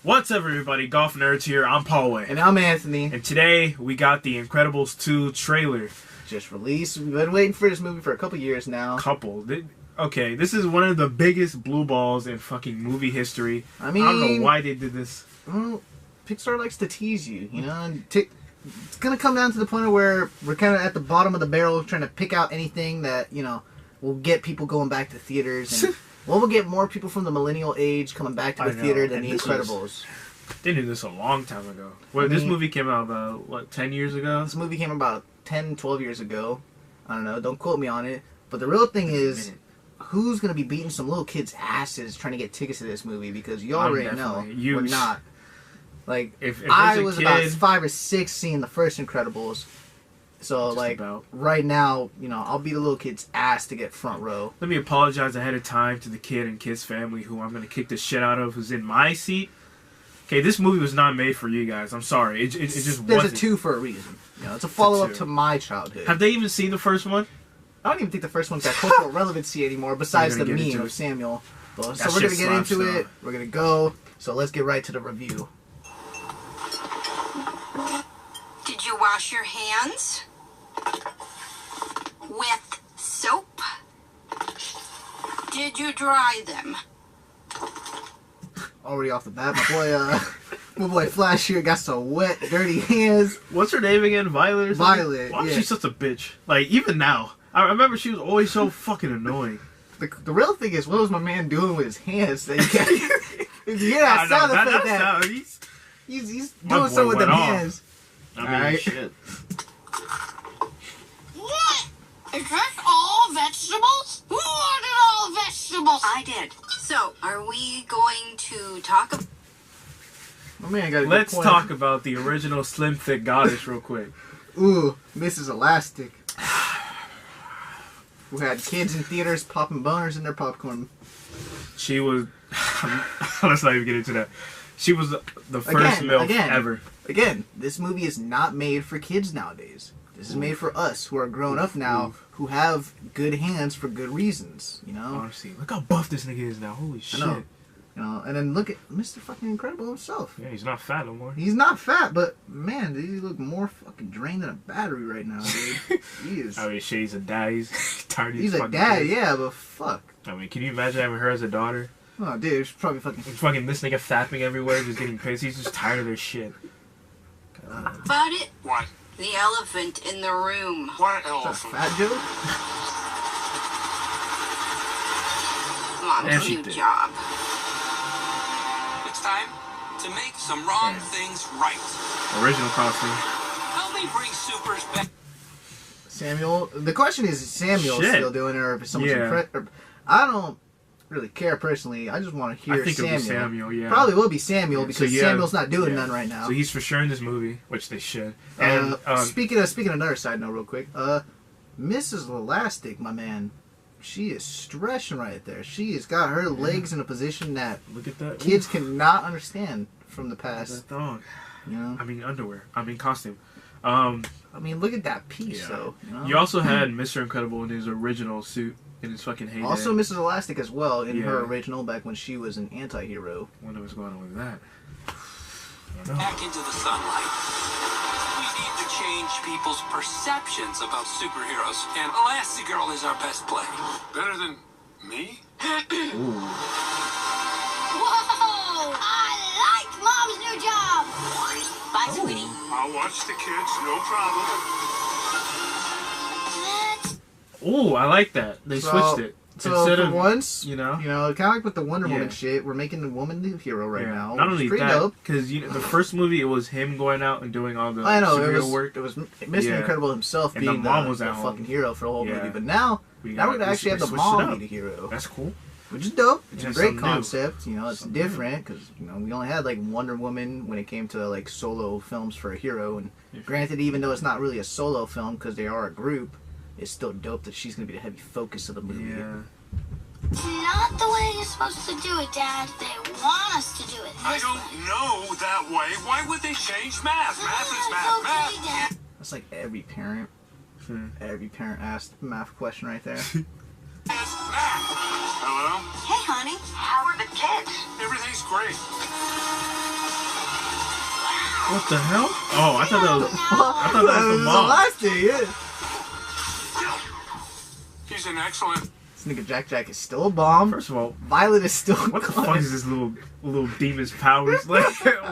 What's up, everybody? Golf Nerds here. I'm Paul Way. And I'm Anthony. And today, we got the Incredibles 2 trailer. Just released. We've been waiting for this movie for a couple years now. Okay, this is one of the biggest blue balls in fucking movie history. I mean, I don't know why they did this. Well, Pixar likes to tease you, you know? And it's going to come down to the point where we're kind of at the bottom of the barrel trying to pick out anything that, you know, will get people going back to theaters. And we'll get more people from the millennial age coming back to the theater than The Incredibles. They did this a long time ago. Well, this movie came out about, what, 10 years ago? This movie came about 10, 12 years ago. I don't know. Don't quote me on it. But the real thing is, who's going to be beating some little kids' asses trying to get tickets to this movie? Because you already know we're not. Like, if I was about 5 or 6 seeing the first Incredibles. So, like, right now, you know, I'll beat a little kid's ass to get front row. Let me apologize ahead of time to the kid and kid's family who I'm going to kick the shit out of, who's in my seat. Okay, this movie was not made for you guys. I'm sorry. It just wasn't. There's a 2 for a reason. You know, it's a follow-up to my childhood. Have they even seen the first one? I don't even think the first one's got cultural relevancy anymore, besides the meme of Samuel. So we're going to get into it. We're going to go. So let's get right to the review. Did you wash your hands? With soap? Did you dry them? Already off the bat, my boy Flash here got some wet, dirty hands. What's her name again? Violet or something? Violet, Why is she such a bitch? Like, even now. I remember she was always so fucking annoying. The real thing is, what was my man doing with his hands? That yeah, sound effect that. He's doing something with them hands. I mean, shit. What? Is this all vegetables? Who ordered all vegetables? I did. So, are we going to talk about... My man got a Let's good point. talk about the original Slim Thick Goddess real quick. Ooh, Mrs. Elastic. Who had kids in theaters popping boners in their popcorn. She was... Let's not even get into that. She was the first MILF ever. Again, this movie is not made for kids nowadays. This is made for us who are grown up now, who have good hands for good reasons, you know? Honestly, look how buff this nigga is now. Holy shit. I know. You know, and then look at Mr. fucking Incredible himself. Yeah, he's not fat no more. He's not fat, but man, does he look more fucking drained than a battery right now, dude. He is. I mean, shit, he's a dad. He's tired. He's a dad, yeah, but fuck. I mean, can you imagine having her as a daughter? Oh, dude, she's probably fucking this nigga fapping everywhere, just getting pissed. He's just tired of their shit. About it? What? The elephant in the room. What elephant? Fat joke? Mom's new job. It's time to make some wrong things right. Original costume. Help me bring supers back. Samuel. The question is Samuel still doing it, or if someone's I don't really care personally. I just want to hear Samuel. It'll be Samuel, yeah. Probably will be Samuel because Samuel's not doing none right now. So he's for sure in this movie, which they should. And speaking of another side note, real quick, Mrs. Elastic, my man, she is stretching right there. She has got her legs in a position that kids cannot understand from the past. That dog. You know? I mean underwear. I mean costume. I mean, look at that piece, though. You know? You also had Mr. Incredible in his original suit. In his fucking heyday. Also Mrs. Elastic as well in her original back when she was an anti-hero. Wonder what's going on with that. Back into the sunlight. We need to change people's perceptions about superheroes, and Elastigirl is our best play. Better than me? Whoa! I like Mom's new job! Bye, sweetie. I'll watch the kids, no problem. Ooh, I like that. They switched it. So instead of once, you know, kind of like with the Wonder Woman shit, we're making the woman the hero right now. Not only that, because the first movie it was him going out and doing all the superhero work. It was Mr. Incredible himself being the fucking hero for the whole movie. But now we're gonna actually have the mom be the hero. That's cool. Which is dope. It's a great concept. You know, it's different because we only had like Wonder Woman when it came to like solo films for a hero. And granted, even though it's not really a solo film because they are a group. It's still dope that she's going to be the heavy focus of the movie. Yeah. It's not the way you're supposed to do it, Dad. They want us to do it this way. I don't know that way. Why would they change math? Math is math. Math. That's like every parent. Every parent asked the math question right there. Hello? Hey, honey. How are the kids? Everything's great. What the hell? Oh, I thought that was. I thought that was the mom. last thing, yeah. He's an excellent. This nigga Jack Jack is still a bomb. First of all, Violet is still. what the fuck is this little demon's powers? Like,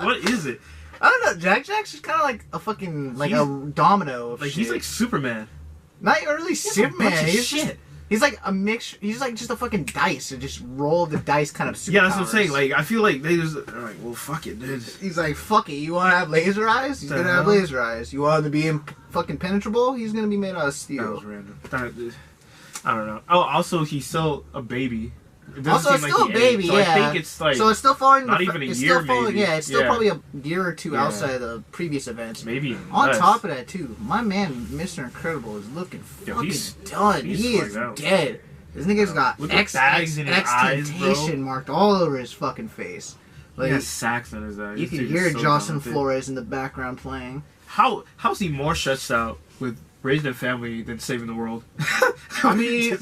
what is it? I don't know. Jack Jack's just kind of like a fucking like a domino. Of Like shit. he's like Superman. not really He's a bunch Superman. of He's shit. He's like a mix. He's like just a fucking dice. To just roll the dice kind of superpowers. Yeah, that's what I'm saying. Like, I feel like they're like, well, fuck it, dude. He's like, fuck it. You want to have laser eyes? He's The gonna have hell? laser eyes. You want to be fucking penetrable? He's gonna be made out of That steel. was random. I don't know. Oh, also, he's still a baby. It doesn't Also, it's seem still like a he aged. baby, So yeah. I think it's like So it's still falling. not even a it's year, still falling, maybe. Yeah, it's still Yeah. probably a year or two Yeah. outside of the previous events. maybe On less. top of that, too, my man, Mr. Incredible, is looking Yo, fucking he's- done. he's He is fucked out. dead. This nigga's got Look at X bags in his eyes, bro. temptation marked all over his fucking face. He Like has sacks on his eyes. you This can dude is hear so Jocelyn talented. Flores in the background playing. How's he more stressed out with raising a family than saving the world? I mean,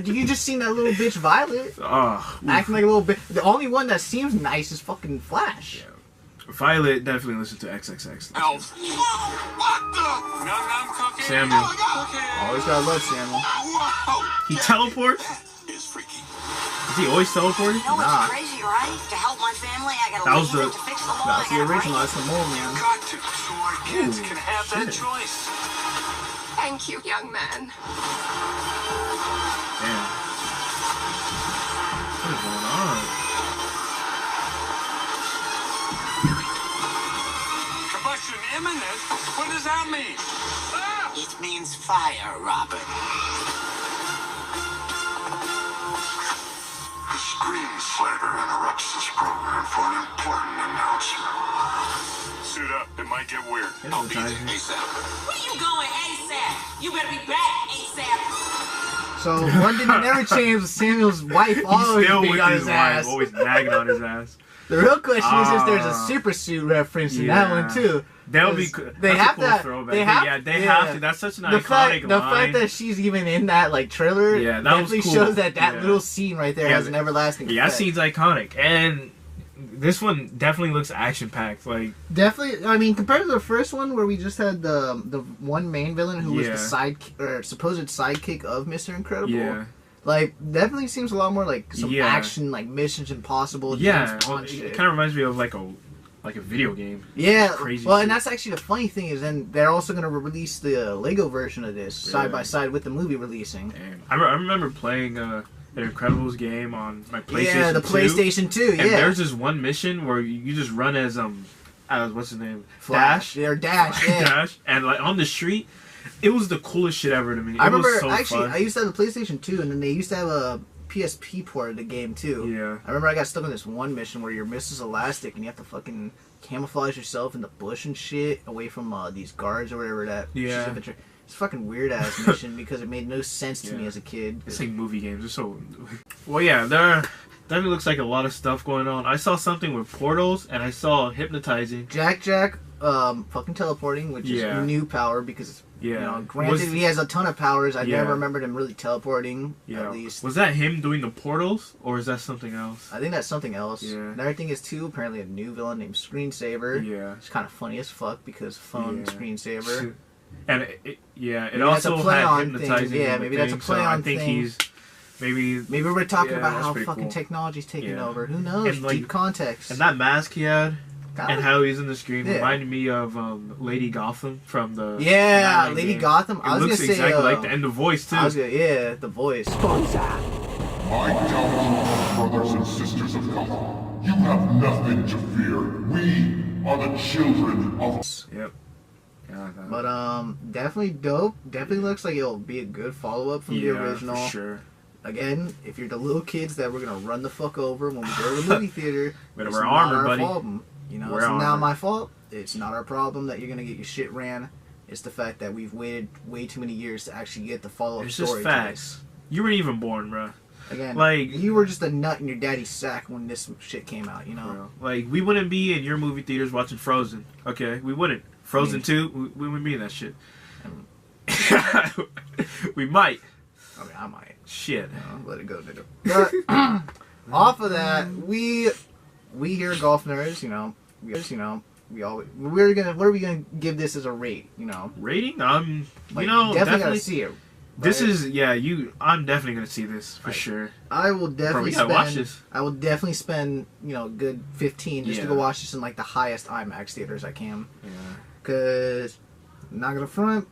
you just seen that little bitch Violet oh, acting like a little bit. The only one that seems nice is fucking Flash. Violet definitely listened to XXX. Elf. What the? Num num cookie. Samuel. Cookie. Always gotta love Samuel. Whoa. He teleports? Is freaky. Is he always teleporting? You know what's Nah. crazy, right? To help my family, I gotta That leave was the- it to fix the law. That's I the gotta original. break That's the mole man. Got to, so our kids Ooh, can have that shit. choice. Thank you, young man. Damn. What is going on? Combustion imminent? What does that mean? Ah! It means fire, Robert. The Screen Slayer interrupts this program for an important announcement. Suit up. It might get weird. I'll be there Advertising. ASAP. Where you going ASAP? You better be back ASAP. So one thing that never changed was Samuel's wife always He's still being with on his his wife, ass. always nagging on his ass. The real question is if there's a Ah. super suit reference in that one too. That would be. 'Cause That's they a have cool that. throwback. They have. Yeah, they have to. That's such an The iconic the line. fact that she's even in that like trailer, Yeah, that was definitely cool. shows that Yeah. little scene right there Yeah, has an everlasting. Yeah, that effect. scene's iconic, and this one definitely looks action packed. Like, Definitely, I mean, compared to the first one where we just had the one main villain who was Yeah. the supposed sidekick of Mr. Incredible. yeah, Like, definitely seems a lot more like some Yeah. action, like Missions Impossible. yeah. James Well, Bond it shit. kind of reminds me of like a video game. Yeah, crazy well, shit. and that's actually the funny thing is, then they're also going to release the Lego version of this side Yeah. by side with the movie releasing. And I remember playing an Incredibles game on my PlayStation. Yeah, the 2, PlayStation 2. Yeah, And there's this one mission where you just run as what's his name? Flash. Dash. They're Dash. Yeah. Dash, and like on the street, it was the coolest shit ever to me. I It remember was so actually, fun. I used to have the PlayStation 2, and then they used to have a PSP port of the game too. Yeah. I remember I got stuck on this one mission where you're Mrs. Elastic and you have to fucking camouflage yourself in the bush and shit away from these guards or whatever that. Yeah. It's a fucking weird ass mission because it made no sense to me Yeah. as a kid. It's like movie games. They're so. Well, yeah, there definitely looks like a lot of stuff going on. I saw something with portals, and I saw hypnotizing. Jack, fucking teleporting, which Yeah. is new power because Yeah. you know, granted Was- he has a ton of powers. I Yeah. never remembered him really teleporting. Yeah. At least Was that him doing the portals, or is that something else? I think that's something else. Yeah. Another thing is too apparently a new villain named Screensaver. Yeah. It's kind of funny as fuck because phone Yeah. screensaver. And it Maybe also that's a play had on hypnotizing. thing. Yeah, in the maybe that's a thing, play so on I think thing. he's maybe. Maybe we're talking Yeah, about that's how pretty fucking cool. technology's taking Yeah. over. Who knows? And, like, Deep context. And that mask he had, Kinda- and how he's in the screen, Yeah. reminded me of Lady Gotham from the. yeah, Batman Lady game. Gotham. It I was looks gonna say exactly like that, and the voice too. I was gonna, yeah, the voice. My talented brothers and sisters of Gotham, you have nothing to fear. We are the children of... Yep. Yeah, that- But definitely dope. Definitely looks like it'll be a good follow up from yeah, the original. for sure. Again, if you're the little kids that we're gonna run the fuck over when we go to the movie theater, Better it's wear not armor, our buddy. problem. You know, Wear it's not armor. my fault. It's not our problem that you're gonna get your shit ran. It's the fact that we've waited way too many years to actually get the follow up It's story. just facts. You weren't even born, bro. To this. Again, Like- you were just a nut in your daddy's sack when this shit came out. You know. Like, we wouldn't be in your movie theaters watching Frozen. Okay, we wouldn't. Frozen 2, we wouldn't be in that shit. We might. I mean, I might. Shit. Let it go, nigga. But off of that, we here at Golf Nerds, what are we gonna give this as a rate? You know, Rating? like, you know, definitely gotta see it. This right? is I'm definitely gonna see this for sure. I will definitely we gotta watch spend. this. I will definitely spend a good 15 just to Yeah. go watch this in like the highest IMAX theaters I can. Yeah. Cause not gonna front,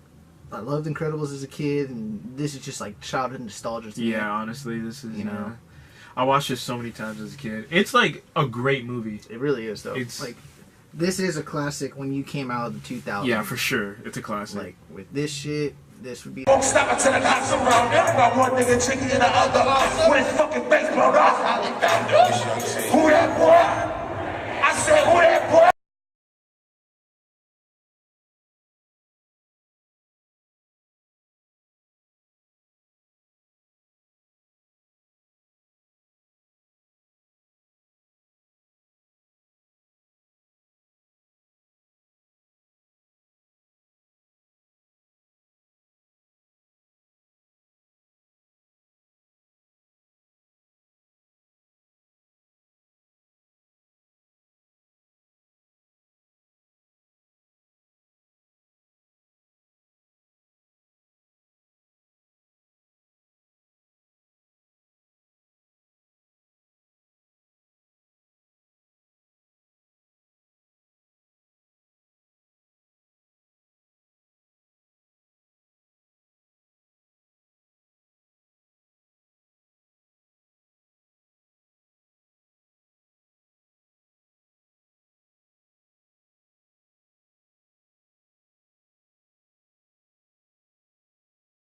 I loved Incredibles as a kid, and this is just like childhood nostalgia to me. Yeah, honestly, this is You know. I watched this so many times as a kid. It's like a great movie. It really is though. It's- like this is a classic when you came out of the 2000s. Yeah, for sure. It's a classic. Like with this shit, this would be. Won't stop until the cops around. Got one nigga chicken in the other with his fucking face blown off. Who that boy?